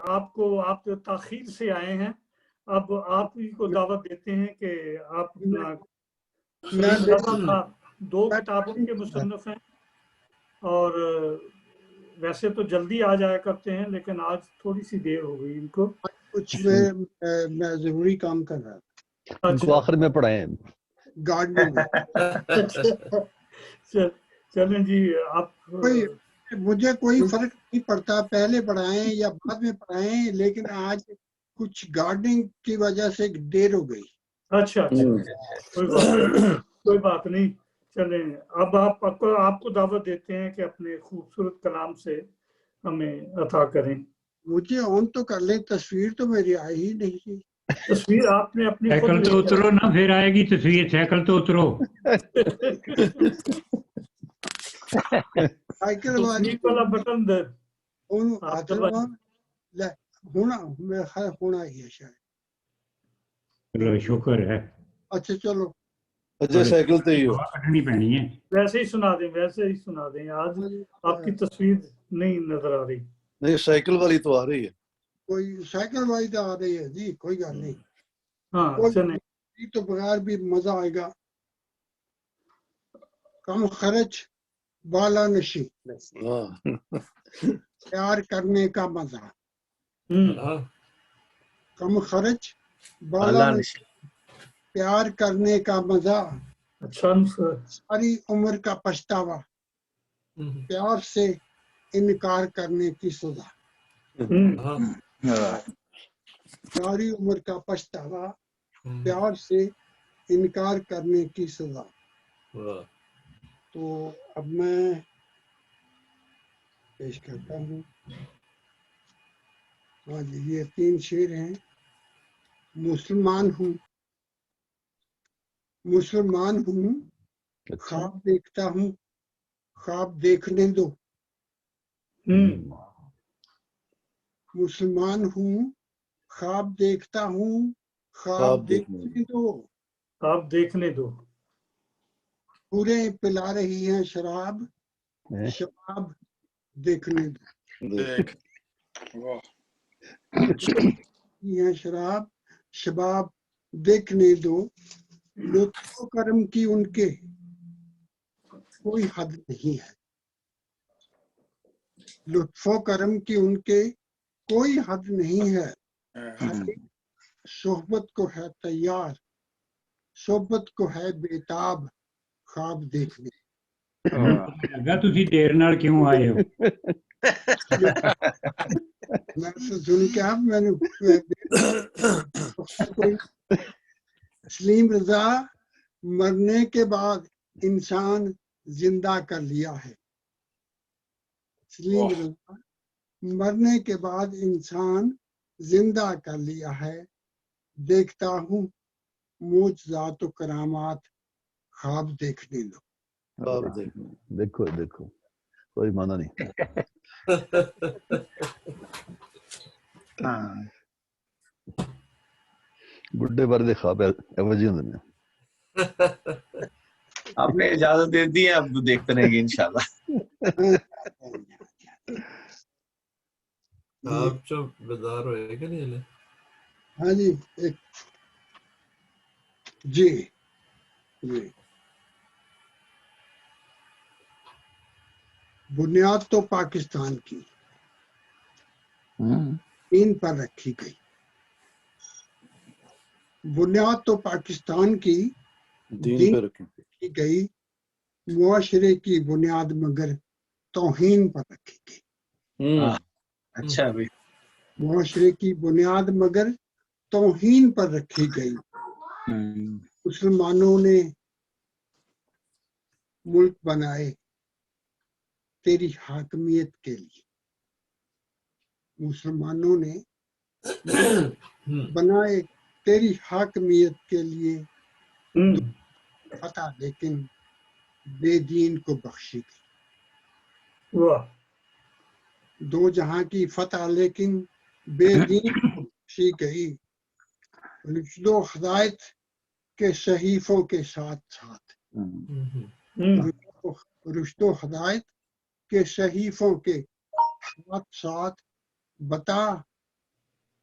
آپ تو تاخیر سے آئے ہیں، اب آپ ہی کو دعوت دیتے ہیں کہ آپ اپنا دو کتابوں کے مصنف ہیں، اور ویسے تو جلدی آ جایا کرتے ہیں لیکن آج تھوڑی سی دیر ہو گئی ان کو، کچھ میں ضروری کام کر رہا تھا، ان کو آخر میں پڑھائیں گارڈننگ میں۔ چلیں جی، آپ مجھے کوئی فرق نہیں پڑتا پہلے پڑھائیں یا بعد میں پڑھائیں، لیکن آج کچھ گارڈننگ کی وجہ سے دیر ہو گئی۔ اچھا کوئی بات نہیں، چلیں اب آپ کو دعوت دیتے ہیں کہ اپنے خوبصورت کلام سے ہمیں عطا کریں۔ مجھے آن تو کر لیں، تصویر تو میری آئی ہی نہیں تھی۔ تصویر آپ نے اپنی سائیکل تو اترو نا، پھر آئے گی تصویر، سائیکل تو اترو۔ سائیکل والی والا بٹن ہونا میرا خیال ہونا ہی ہے شاید۔ چلو شکر ہے، اچھا چلو اچھا سائیکل تے ہی ہو، کٹنی پینی ہے۔ ویسے ہی سنا دیں، آج آپ کی تصویر نہیں نظر آ رہی۔ نہیں سائیکل والی تو آ رہی ہے، کوئی سائیکل والی تو آ رہی ہے جی، کوئی بات نہیں، ہاں چلیں۔ تو بغیر بھی مزہ آئے گا۔ کم خرچ بالا نشی، پیار کرنے کا مزہ۔ کم خرچ بالا نشی، پیار کرنے کا مزہ، اچھا ساری عمر کا پچھتاوا، پیار سے انکار کرنے کی سزا۔ ساری عمر کا پچھتاوا، پیار سے انکار کرنے کی سزا۔ تو اب میں پیش کرتا ہوں۔ ہاں جی، یہ 3 شعر ہیں۔ مسلمان ہوں خواب دیکھتا ہوں، خواب دیکھنے دو۔ مسلمان ہوں خواب دیکھتا ہوں، خواب دیکھنے دو۔ آپ دیکھنے دو۔ پورے پلا رہی ہیں شراب، شباب دیکھنے دو۔ یہ شراب شباب دیکھنے دو۔ لطف و کرم کی ان کے کوئی حد نہیں ہے، لطف و کرم کی ان کے کوئی حد نہیں ہے۔ صحبت کو ہے تیار، صحبت کو ہے بیتاب خواب دیکھنے۔ لگا تسی دیر نال کیوں آئے ہو؟ میں سن کے آپ میں نے سلیم رضا مرنے کے بعد انسان زندہ کر لیا ہے۔ سلیم رضا مرنے کے بعد انسان زندہ کر لیا ہے۔ دیکھتا ہوں معجزات و کرامات خواب دیکھنے دو۔ دیکھو کوئی مانا نہیں۔ بڈھے بار دے خواب ایوجی ہوندے نے۔ آپ نے اجازت دے دی ہے، اب دیکھتے رہیں گے انشاءاللہ۔ آپ جو بیدار ہوئے کہ نہیں لے؟ ہاں جی جی بنیاد تو پاکستان کی دین پر رکھی گئی، بنیاد تو پاکستان کی دین پر رکھی گئی، معاشرے کی بنیاد مگر توہین پر رکھی گئی۔ اچھا بھی معاشرے کی بنیاد مگر توہین پر رکھی گئی۔ مسلمانوں نے ملک بنائے تیری حاکمیت کے لیے، مسلمانوں نے بنائے تیری حاکمیت کے لیے فتح، لیکن بے دین کو بخشی گئی۔ دو جہاں کی فتح لیکن بے دین کو بخشی گئی۔ رشد و ہدایت کے صحیفوں کے ساتھ ساتھ، رشد و ہدایت کے صحیفوں کے ساتھ ساتھ بتا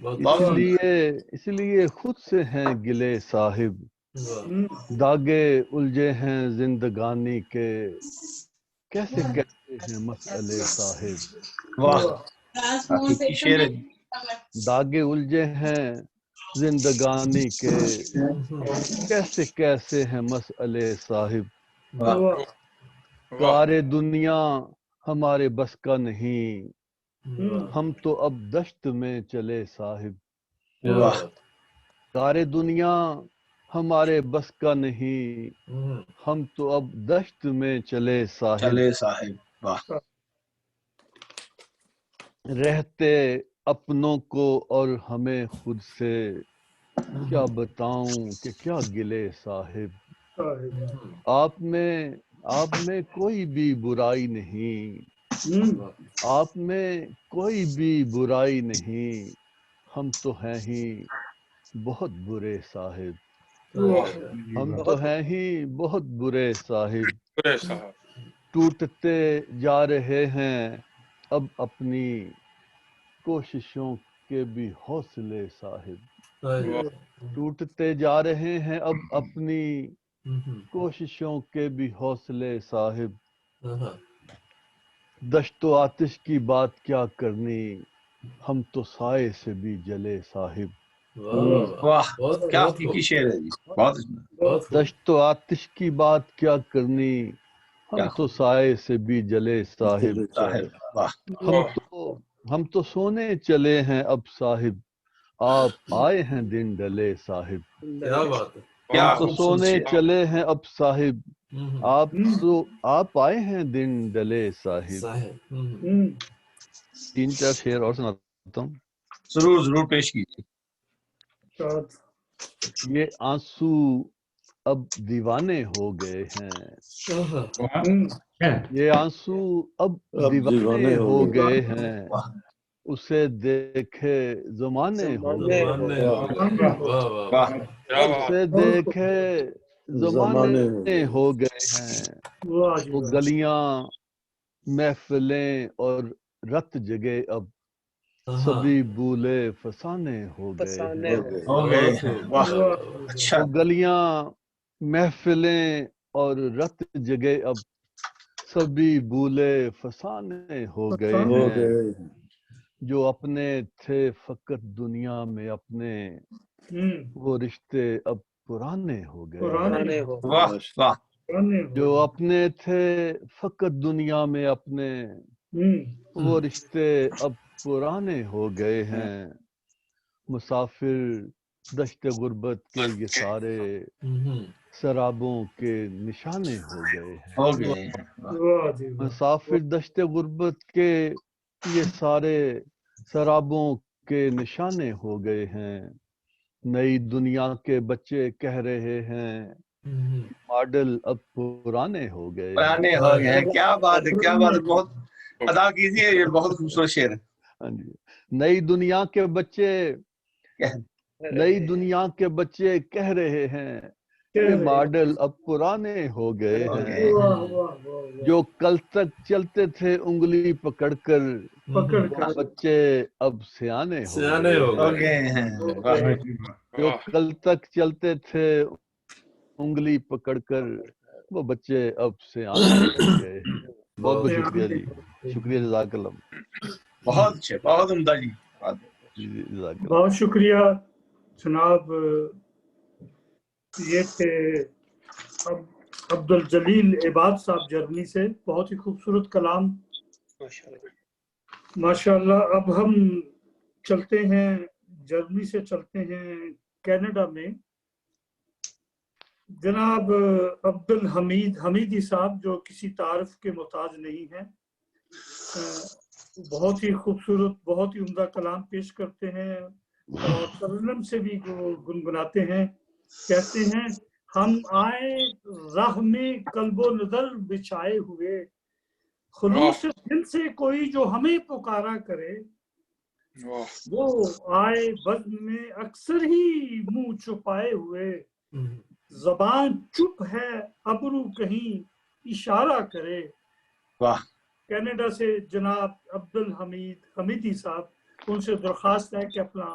اس لیے خود سے ہیں گلے صاحب، داغے الجھے ہیں زندگانی کے، کیسے کیسے ہیں مسئلے صاحب، واہ حقیقی شعر ہے جی۔ داغے الجھے ہیں زندگانی کے، کیسے کیسے ہیں مسئلے صاحب، واہ کار دنیا ہمارے بس کا نہیں، ہم تو اب دشت میں چلے صاحب، واہ کار دنیا ہمارے بس کا نہیں، ہم تو اب دشت میں چلے صاحب، چلے صاحب واہ رہتے اپنوں کو اور ہمیں خود سے، کیا بتاؤں کہ کیا گلے صاحب، آپ میں کوئی بھی برائی نہیں، آپ میں کوئی بھی برائی نہیں، ہم تو ہیں ہی بہت برے صاحب، ہم تو ہیں ہی بہت برے صاحب، ٹوٹتے جا رہے ہیں اب اپنی کوششوں کے بھی حوصلے صاحب، ٹوٹتے جا رہے ہیں اب اپنی کوششوں کے بھی حوصلے صاحب، دشت و آتش کی بات کیا کرنی، ہم تو سائے سے بھی جلے صاحب، واہ کیا حقیقی شعر ہے جی، بہت اچھا دشت و آتش کی بات کیا کرنی، ہم تو سائے سے بھی جلے صاحب، صاحب واہ ہم تو سونے چلے ہیں اب صاحب، آپ آئے ہیں دن ڈلے صاحب، کیا بات ہے، کیا ہم تو خوبصورت سونے شعر چلے ہیں اب صاحب، آپ آئے ہیں دن ڈلے صاحب۔ صاحب 3-4 شعر اور سناتا ہوں۔ ضرور ضرور پیش کیجیے۔ یہ آنسو اب دیوانے ہو گئے ہیں، یہ آنسو اب دیوانے ہو گئے ہیں، واہ اسے دیکھے زمانے ہو گئے ہیں، واہ اسے دیکھے زمانے ہو گئے ہیں، وہ گلیاں محفلیں اور رت جگہ اب سبھی بولے فسانے ہو گئے ہیں، ہو گئے ہیں واہ اچھا وہ گلیاں محفلیں اور رت جگہ اب سبھی بولے فسانے ہو گئے ہیں، جو اپنے تھے فقط دنیا میں اپنے، وہ رشتے اب پرانے ہو گئے ہیں، واہ واہ جو اپنے تھے فقط دنیا میں اپنے، وہ رشتے اب پرانے ہو گئے ہیں، مسافر دشت غربت کے یہ سارے سرابوں کے نشانے ہو گئے ہیں، ہو گئے ہیں واہ مسافر دشت غربت کے یہ سارے سرابوں کے نشانے ہو گئے ہیں، نئی دنیا کے بچے کہہ رہے ہیں ماڈل اب پرانے ہو گئے ہیں، پرانے ہو گئے ہیں، کیا بات ہے کیا بات ہے، بہت ادا کیجیے، یہ بہت خوبصورت شعر ہے۔ ہاں جی، نئی دنیا کے بچے نئی دنیا کے بچے کہہ رہے ہیں کہ ماڈل اب پرانے ہو گئے ہو ہیں، گئے ہیں جو کل تک چلتے تھے انگلی پکڑ کر، وہ بچے اب سیانے ہو سیانے گئے ہو ہو ہیں، گئے ہیں واہ جو کل تک چلتے تھے انگلی پکڑ کر، وہ بچے اب سیانے ہو گئے ہیں۔ بہت بہت شکریہ جی، شکریہ، جزاک اللہ، بہت اچھے بہت عمدہ جی جزاک اللہ۔ بہت شکریہ جناب، یہ تھے عبد الجلیل عباد صاحب جرمنی سے، بہت ہی خوبصورت کلام ماشاءاللہ۔ اب ہم چلتے ہیں، جرمنی سے چلتے ہیں کینیڈا میں، جناب عبد الحمید حمیدی صاحب، جو کسی تعارف کے محتاج نہیں ہیں، بہت ہی خوبصورت بہت ہی عمدہ کلام پیش کرتے ہیں اور ترنم سے بھی گنگناتے ہیں، کہتے ہیں ہم آئے راہ میں قلب و نظر بچھائے ہوئے، خلوص دل سے کوئی جو ہمیں پکارا کرے، وہ آئے بزم میں اکثر ہی منہ چھپائے ہوئے، زبان چپ ہے ابرو کہیں اشارہ کرے۔ واہ کینیڈا سے جناب عبد الحمید حمیدی صاحب، ان سے درخواست ہے کہ اپنا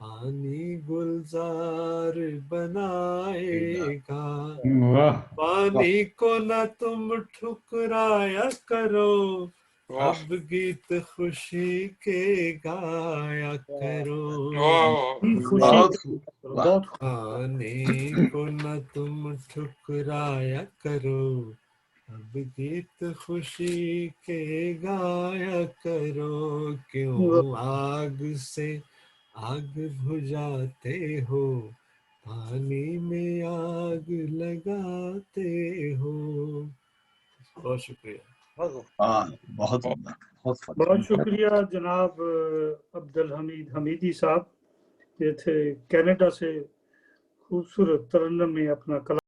پانی گلزار بنائے گا واہ پانی کو نہ تم ٹھکرایا کرو واہ اب گیت خوشی کے گایا کرو خوشی بہت بہت پانی کو نہ تم ٹھکرایا کرو اب گیت خوشی کے گایا کرو کیوں آگ سے آگ بجھاتے ہو پانی میں آگ لگاتے ہو. بہت شکریہ. بہت بہت شکریہ جناب عبد الحمید حمیدی صاحب. یہ تھے کینیڈا سے خوبصورت ترنم میں اپنا کلام